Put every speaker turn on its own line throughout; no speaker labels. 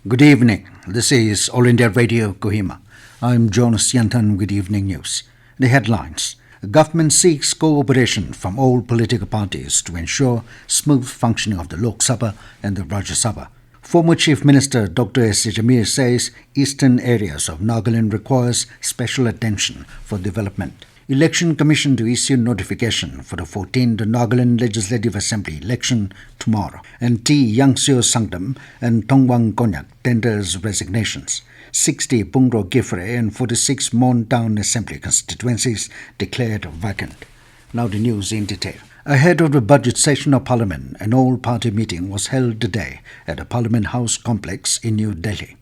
Good evening. This is All India Radio Kohima. I'm Jonas Yantan with Evening News. The headlines. The government seeks cooperation from all political parties to ensure smooth functioning of the Lok Sabha and the Rajya Sabha. Former Chief Minister Dr. S. Jamir says eastern areas of Nagaland requires special attention for development. Election Commission to issue notification for the 14th Nagaland Legislative Assembly election tomorrow. And Yangseo Sangtam and Thongwang Konyak tenders resignations. 60 Pungro, Kiphire and 46 Mon Town Assembly constituencies declared vacant. Now the news in detail. Ahead of the budget session of Parliament, an all-party meeting was held today at the Parliament House complex in New Delhi.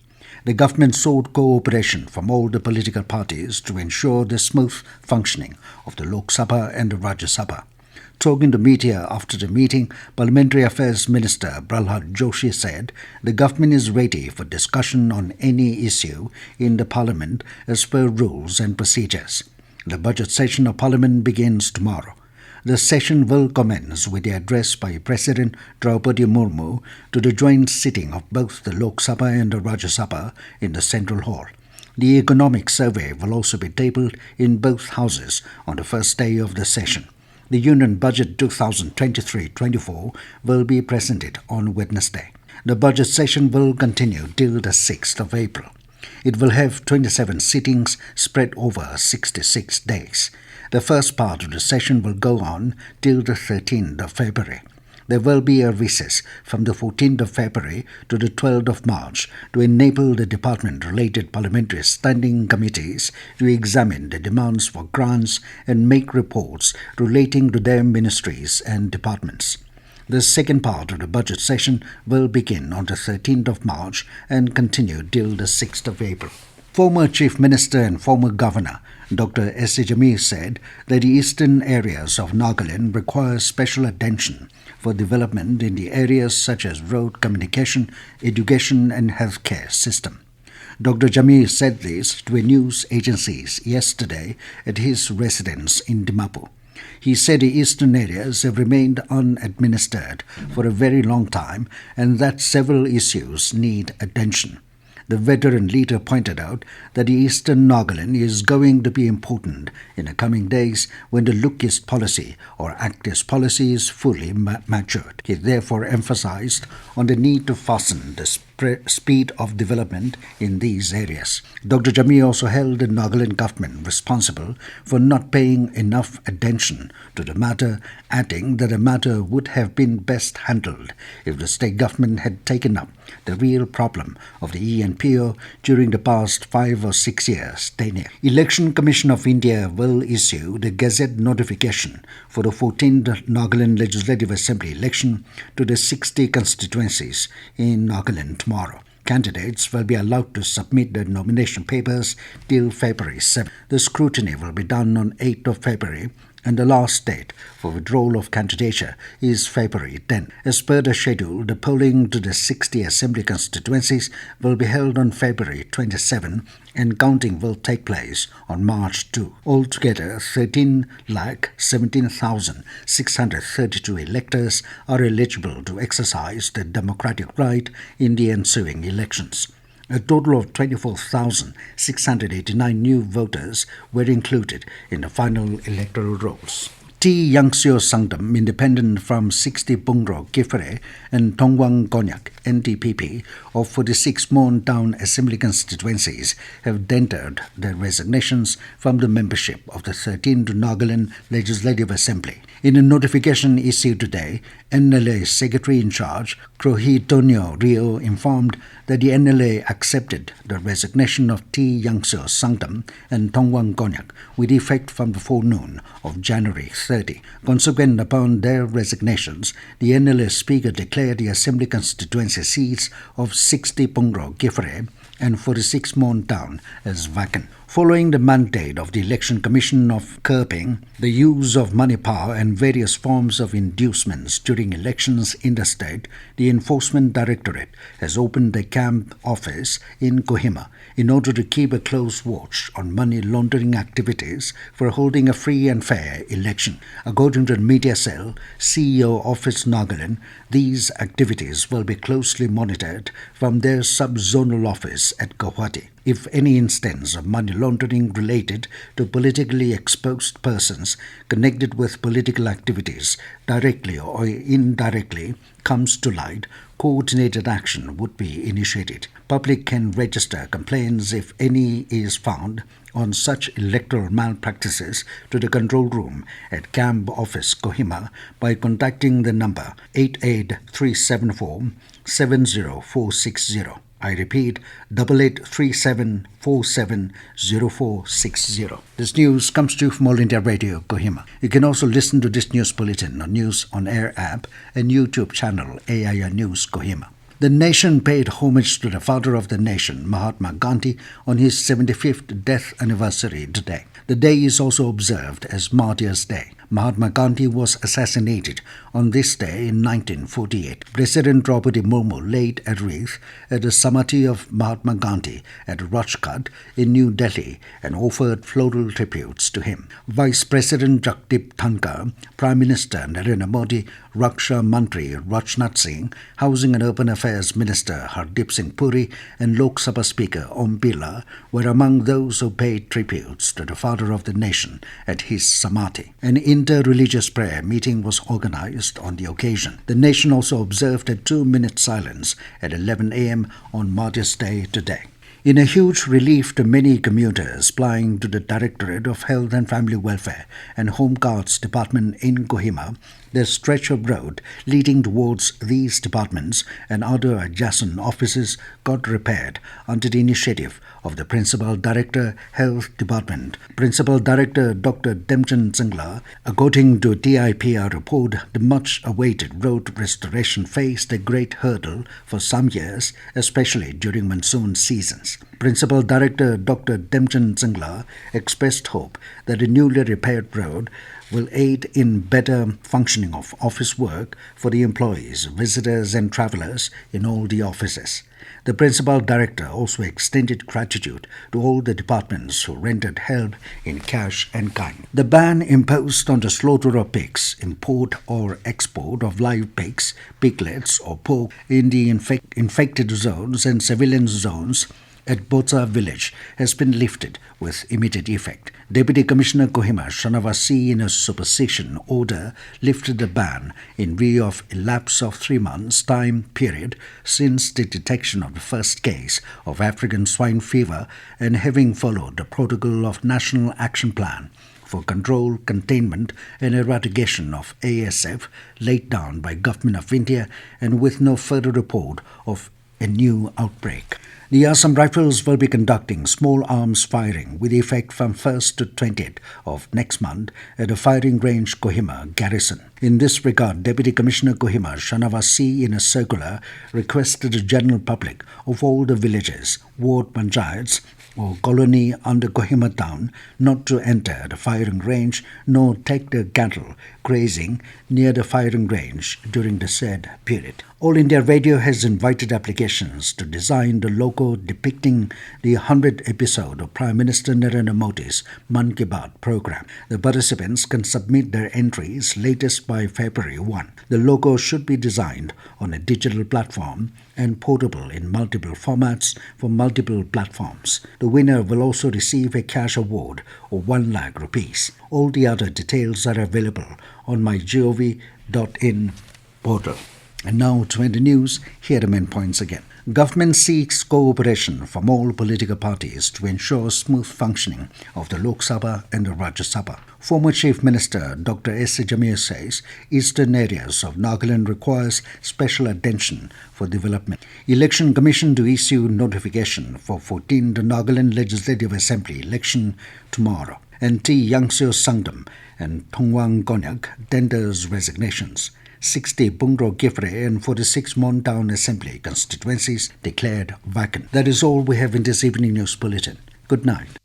The government sought cooperation from all the political parties to ensure the smooth functioning of the Lok Sabha and the Rajya Sabha. Talking to media after the meeting, Parliamentary Affairs Minister Prahlad Joshi said the government is ready for discussion on any issue in the Parliament as per rules and procedures. The budget session of Parliament begins tomorrow. The session will commence with the address by President Draupadi Murmu to the joint sitting of both the Lok Sabha and the Rajya Sabha in the Central Hall. The economic survey will also be tabled in both houses on the first day of the session. The Union Budget 2023-24 will be presented on Wednesday. The budget session will continue till the 6th of April. It will have 27 sittings spread over 66 days. The first part of the session will go on till the 13th of February. There will be a recess from the 14th of February to the 12th of March to enable the department-related parliamentary standing committees to examine the demands for grants and make reports relating to their ministries and departments. The second part of the budget session will begin on the 13th of March and continue till the 6th of April. Former Chief Minister and former Governor Dr. S. Jamir said that the eastern areas of Nagaland require special attention for development in the areas such as road communication, education and healthcare system. Dr. Jamir said this to a news agency yesterday at his residence in Dimapur. He said the eastern areas have remained unadministered for a very long time and that several issues need attention. The veteran leader pointed out that the eastern Nagaland is going to be important in the coming days when the Look East policy or Act East policy is fully matured. He therefore emphasized on the need to fasten the speed of development in these areas. Dr. Jamir also held the Nagaland government responsible for not paying enough attention to the matter, adding that the matter would have been best handled if the state government had taken up the real problem of the ENPO during the past 5 or 6 years tenure. Election Commission of India will issue the Gazette notification for the 14th Nagaland Legislative Assembly election to the 60 constituencies in Nagaland tomorrow. Candidates will be allowed to submit their nomination papers till February 7. The scrutiny will be done on 8th of February and the last date for withdrawal of candidature is February 10. As per the schedule, the polling to the 60 assembly constituencies will be held on February 27 and counting will take place on March 2. Altogether, 13,17,632 electors are eligible to exercise the democratic right in the ensuing elections. A total of 24,689 new voters were included in the final electoral rolls. Yangseo Sangtam, independent from 60 Pungro, Kiphire and Thongwang Konyak, NTPP, of 46 Mon Town Assembly constituencies have tendered their resignations from the membership of the 13th Nagaland Legislative Assembly. In a notification issued today, NLA Secretary in charge, Tonio Rio, informed that the NLA accepted the resignation of Yangseo Sangtam and Thongwang Konyak with effect from the forenoon of January 30. Consequent upon their resignations, the NLA Speaker declared the Assembly constituency seats of 60 Pungro, Kiphire and 46 Mon Town as vacant. Following the mandate of the Election Commission of curbing the use of money power and various forms of inducements during elections in the state, the Enforcement Directorate has opened a camp office in Kohima in order to keep a close watch on money laundering activities for holding a free and fair election. According to the media cell, CEO Office Nagaland, these activities will be closely monitored from their sub-zonal office at Guwahati. If any instance of money laundering related to politically exposed persons connected with political activities, directly or indirectly, comes to light, coordinated action would be initiated. Public can register complaints if any is found on such electoral malpractices to the control room at Camp Office Kohima by contacting the number 88374 70460. I repeat, 8837470460. This news comes to you from All India Radio, Kohima. You can also listen to this news bulletin on News on Air app and YouTube channel AIR News Kohima. The nation paid homage to the father of the nation, Mahatma Gandhi, on his 75th death anniversary today. The day is also observed as Martyrs' Day. Mahatma Gandhi was assassinated on this day in 1948. President Draupadi Murmu laid a wreath at the Samadhi of Mahatma Gandhi at Rajghat in New Delhi and offered floral tributes to him. Vice President Jagdeep Dhankar, Prime Minister Narendra Modi, Raksha Mantri Rajnath Singh, Housing and Urban Affairs Minister Hardeep Singh Puri, and Lok Sabha Speaker Om Birla were among those who paid tributes to the father of the nation at his Samadhi. An inter-religious prayer meeting was organized on the occasion. The nation also observed a 2-minute silence at 11 a.m. on Martyrs' Day today. In a huge relief to many commuters plying to the Directorate of Health and Family Welfare and Home Guards Department in Kohima, the stretch of road leading towards these departments and other adjacent offices got repaired under the initiative of the Principal Director, Health Department, Principal Director Dr. Demchen Zingla. According to TIPR report, the much-awaited road restoration faced a great hurdle for some years, especially during monsoon seasons. Principal Director Dr. Demchen Zingla expressed hope that the newly repaired road will aid in better functioning of office work for the employees, visitors and travellers in all the offices. The Principal Director also extended gratitude to all the departments who rendered help in cash and kind. The ban imposed on the slaughter of pigs, import or export of live pigs, piglets or pork in the infected zones and civilian zones at Boza village has been lifted with immediate effect. Deputy Commissioner Kohima Shanavasi, in a supersession order, lifted the ban in view of a lapse of 3 months' time period since the detection of the first case of African swine fever and having followed the protocol of National Action Plan for Control, Containment and Eradication of ASF laid down by Government of India and with no further report of a new outbreak. The Assam Rifles will be conducting small arms firing with effect from 1st to 20th of next month at the firing range Kohima Garrison. In this regard, Deputy Commissioner Kohima Shanavasi, in a circular, requested the general public of all the villages, ward panchayats or colony under Kohima town not to enter the firing range nor take their cattle grazing near the firing range during the said period. All India Radio has invited applications to design the logo depicting the 100th episode of Prime Minister Narendra Modi's Man Ki Baat program. The participants can submit their entries latest by February 1. The logo should be designed on a digital platform and portable in multiple formats for multiple platforms. The winner will also receive a cash award of 1 lakh rupees. All the other details are available on mygov.in portal. And now to end the news, here are the main points again. Government seeks cooperation from all political parties to ensure smooth functioning of the Lok Sabha and the Rajya Sabha. Former Chief Minister Dr. S. Jamir says eastern areas of Nagaland requires special attention for development. Election Commission to issue notification for 14th Nagaland Legislative Assembly election tomorrow. And Yangseo Sangtam and Thongwang Konyak tenders resignations. 60 Pungro, Kiphire and 46 Montown Assembly Constituencies declared vacant. That is all we have in this evening news bulletin. Good night.